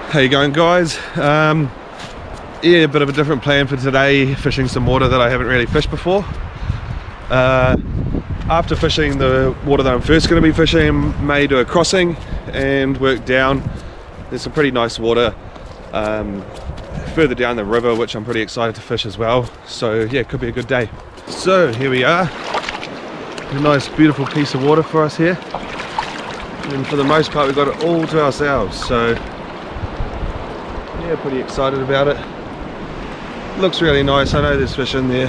How you going, guys? Yeah, a bit of a different plan for today, fishing some water that I haven't really fished before. After fishing the water that I'm first going to be fishing, may do a crossing and work down. There's some pretty nice water further down the river, which I'm pretty excited to fish as well. So yeah, it could be a good day. So here we are, a nice beautiful piece of water for us here, and for the most part we've got it all to ourselves, so yeah, pretty excited about it. Looks really nice. I know there's fish in there,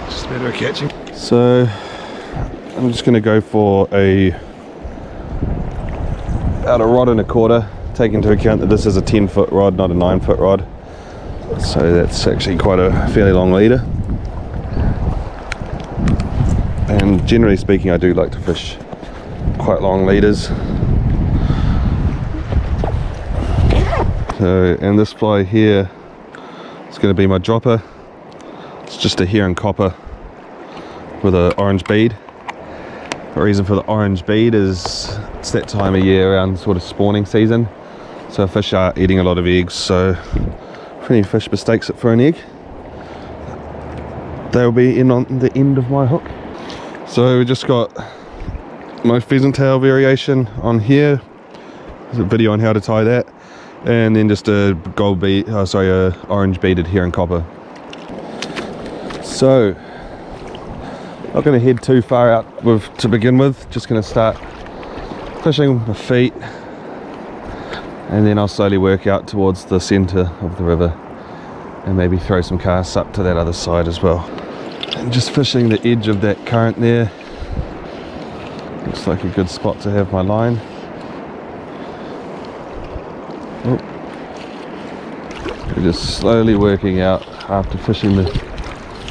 just a matter of catching. So I'm just going to go for about a rod and a quarter, take into account that this is a 10-foot rod, not a 9-foot rod, so that's actually quite a fairly long leader. And generally speaking, I do like to fish quite long leaders. So, and this fly here is going to be my dropper. It's just a heron copper with an orange bead. The reason for the orange bead is it's that time of year around sort of spawning season, so fish are eating a lot of eggs, so if any fish mistakes it for an egg, they'll be in on the end of my hook. So we just got my pheasant tail variation on here. There's a video on how to tie that, and then just a gold bead, a orange beaded heron copper. So not going to head too far out to begin with, just going to start fishing with my feet, and then I'll slowly work out towards the centre of the river and maybe throw some casts up to that other side as well. And just fishing the edge of that current there, looks like a good spot to have my line. Oh. We're just slowly working out after fishing the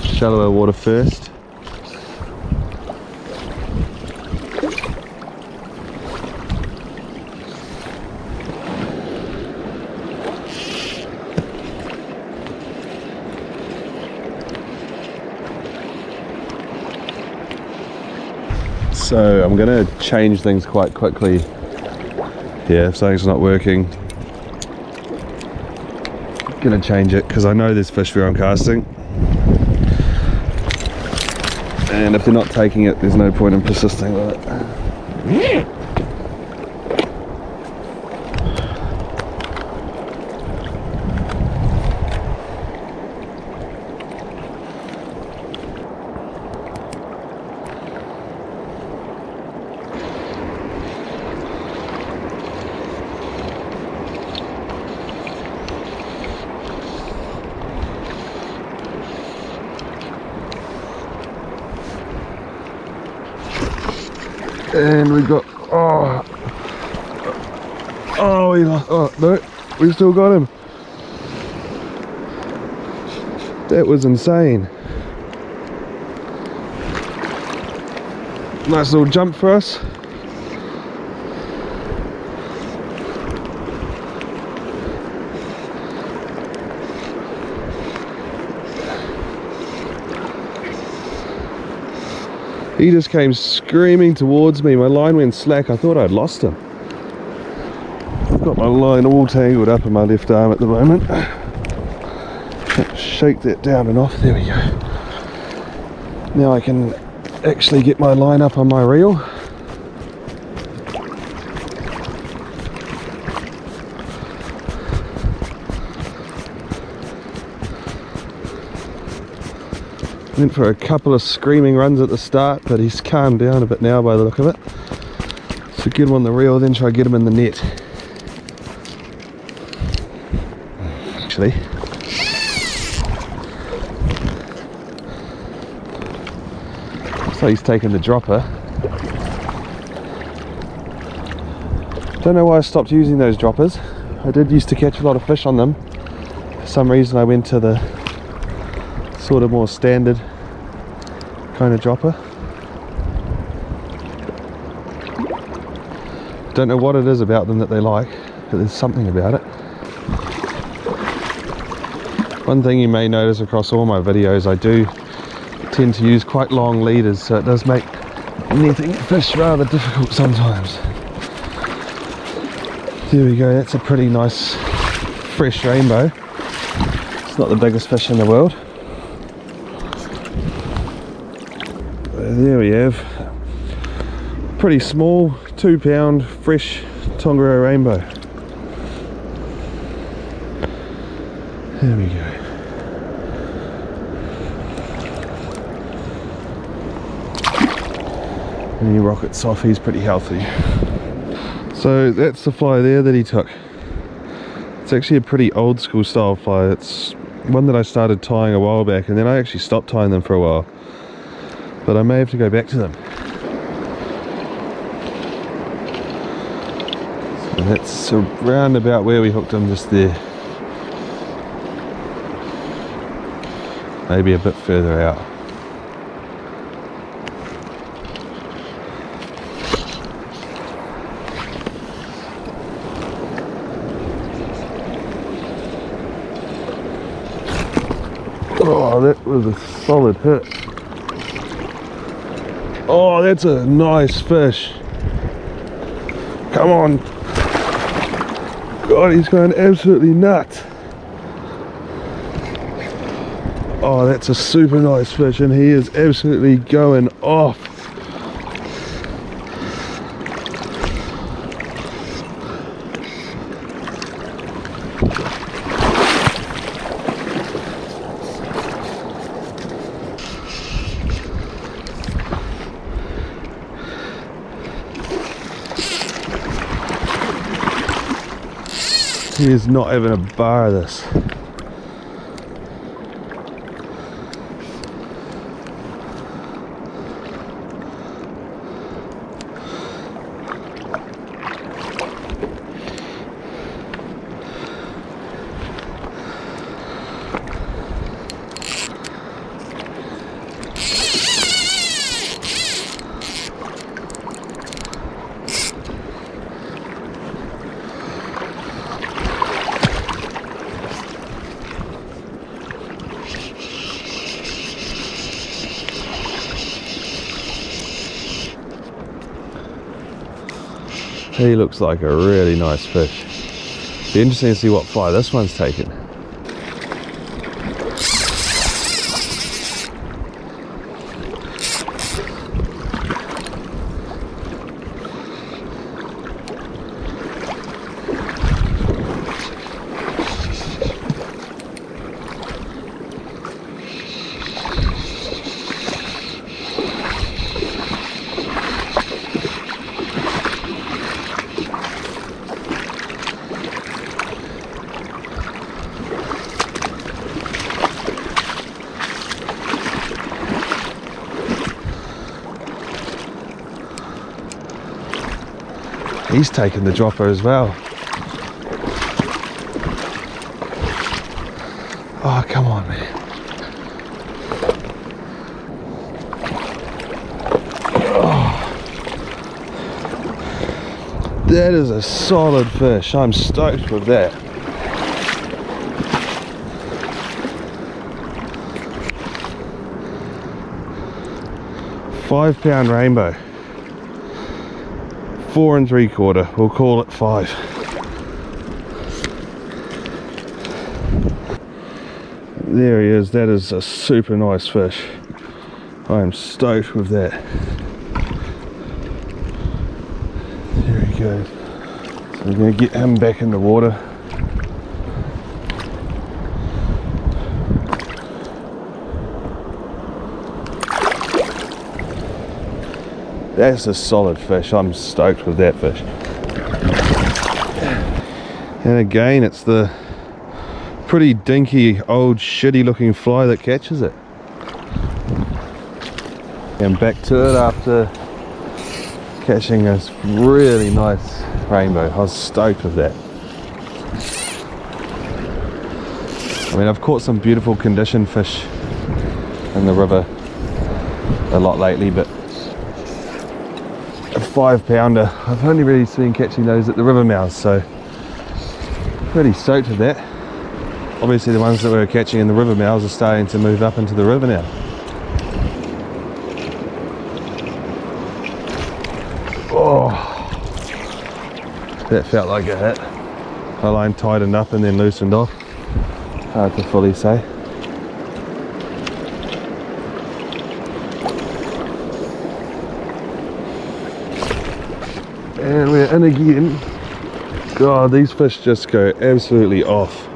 shallower water first. So I'm going to change things quite quickly. Yeah, if something's not working, I'm going to change it because I know there's fish where I'm casting, and if they're not taking it, there's no point in persisting with it. And we've got, no, we still got him. That was insane. Nice little jump for us. He just came screaming towards me. My line went slack. I thought I'd lost him. I've got my line all tangled up in my left arm at the moment. Shake that down and off. There we go. Now I can actually get my line up on my reel. Went for a couple of screaming runs at the start, but he's calmed down a bit now by the look of it. So get him on the reel, then try to get him in the net. Actually, looks like he's taken the dropper. Don't know why I stopped using those droppers. I did used to catch a lot of fish on them. For some reason I went to the sort of more standard kind of dropper. Don't know what it is about them that they like, but there's something about it. One thing you may notice across all my videos, I do tend to use quite long leaders, so it does make netting fish rather difficult sometimes. There we go, that's a pretty nice fresh rainbow. It's not the biggest fish in the world. There we have pretty small 2 pound fresh Tongariro Rainbow. There we go. And he rockets off, he's pretty healthy. So that's the fly there that he took. It's actually a pretty old school style fly. It's one that I started tying a while back, and then I actually stopped tying them for a while. But I may have to go back to them. So that's around about where we hooked them, just there. Maybe a bit further out. Oh, that was a solid hit. Oh, that's a nice fish. Come on. God, he's going absolutely nuts. Oh, that's a super nice fish, and he is absolutely going off. He is not having a bar of this. He looks like a really nice fish. Be interesting to see what fly this one's taken. He's taken the dropper as well. Oh, come on, man. Oh. That is a solid fish. I'm stoked with that. £5 rainbow. 4 3/4, we'll call it 5. There he is. That is a super nice fish. I am stoked with that. There he goes. So we're going to get him back in the water. That's a solid fish. I'm stoked with that fish. And again, it's the pretty dinky, old, shitty looking fly that catches it. And back to it after catching this really nice rainbow. I was stoked with that. I mean, I've caught some beautiful conditioned fish in the river a lot lately, but a 5-pounder, I've only really been catching those at the river mouths, so pretty stoked with that. Obviously the ones that we're catching in the river mouths are starting to move up into the river now. Oh, that felt like a hit. a line tightened up and then loosened off. Hard to fully say. And we're in again. God, these fish just go absolutely off.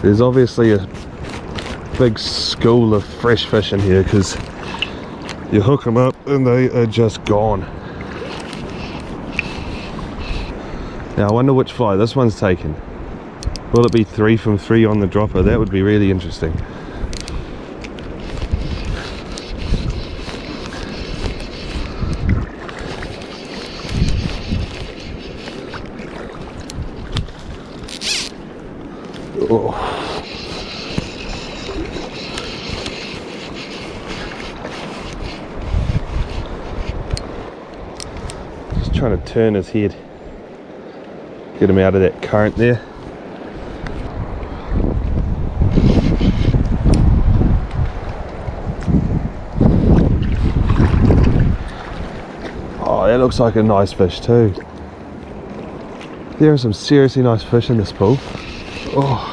There's obviously a big school of fresh fish in here because you hook them up and they are just gone. Now I wonder which fly this one's taken. Will it be 3 from 3 on the dropper? That would be really interesting. Oh. Just trying to turn his head. Get him out of that current there. Oh, that looks like a nice fish too. There are some seriously nice fish in this pool. Oh,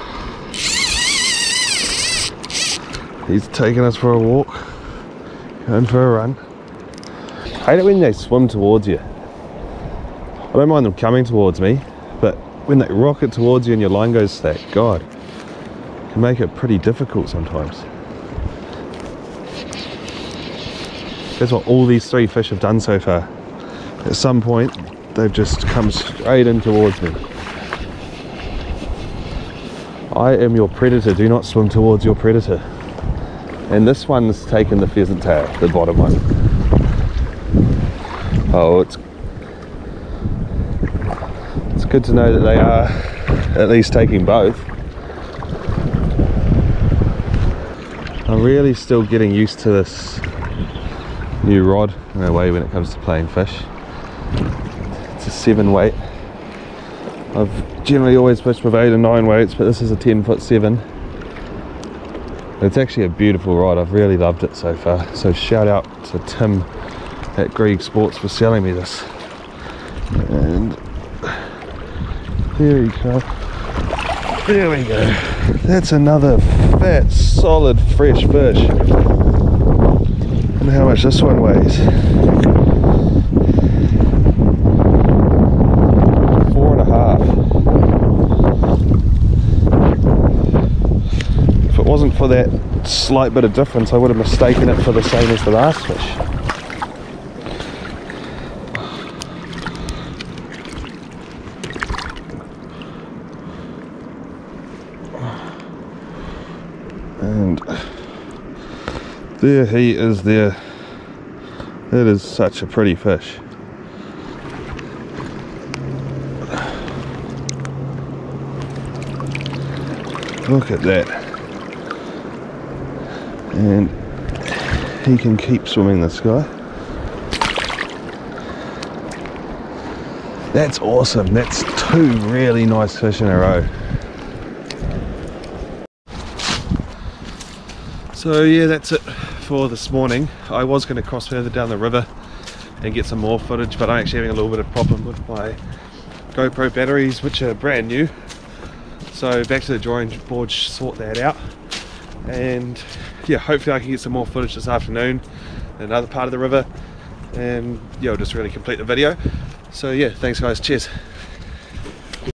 he's taking us for a walk, going for a run. I hate it when they swim towards you. I don't mind them coming towards me, but when they rocket towards you and your line goes slack, God, it can make it pretty difficult sometimes. That's what all these 3 fish have done so far. At some point, they've just come straight in towards me. I am your predator, do not swim towards your predator. And this one's taken the pheasant tail, the bottom one. Oh, it's good to know that they are at least taking both. I'm really still getting used to this new rod in a way when it comes to playing fish. It's a 7 weight. I've generally always fished with 8 and 9 weights, but this is a 10'7". It's actually a beautiful rod. I've really loved it so far. So shout out to Tim at Greig Sports for selling me this. And there we go. There we go. That's another fat, solid, fresh fish. And how much this one weighs. 4.5. If it wasn't for that slight bit of difference, I would have mistaken it for the same as the last fish. And there he is there. That is such a pretty fish. Look at that. And he can keep swimming this guy. That's awesome. That's 2 really nice fish in a row. So yeah, that's it for this morning. I was going to cross further down the river and get some more footage, but I'm actually having a little bit of problem with my GoPro batteries, which are brand new. So back to the drawing board, sort that out. And yeah, hopefully I can get some more footage this afternoon in another part of the river, and yeah, I'll just really complete the video. So yeah, thanks guys, cheers.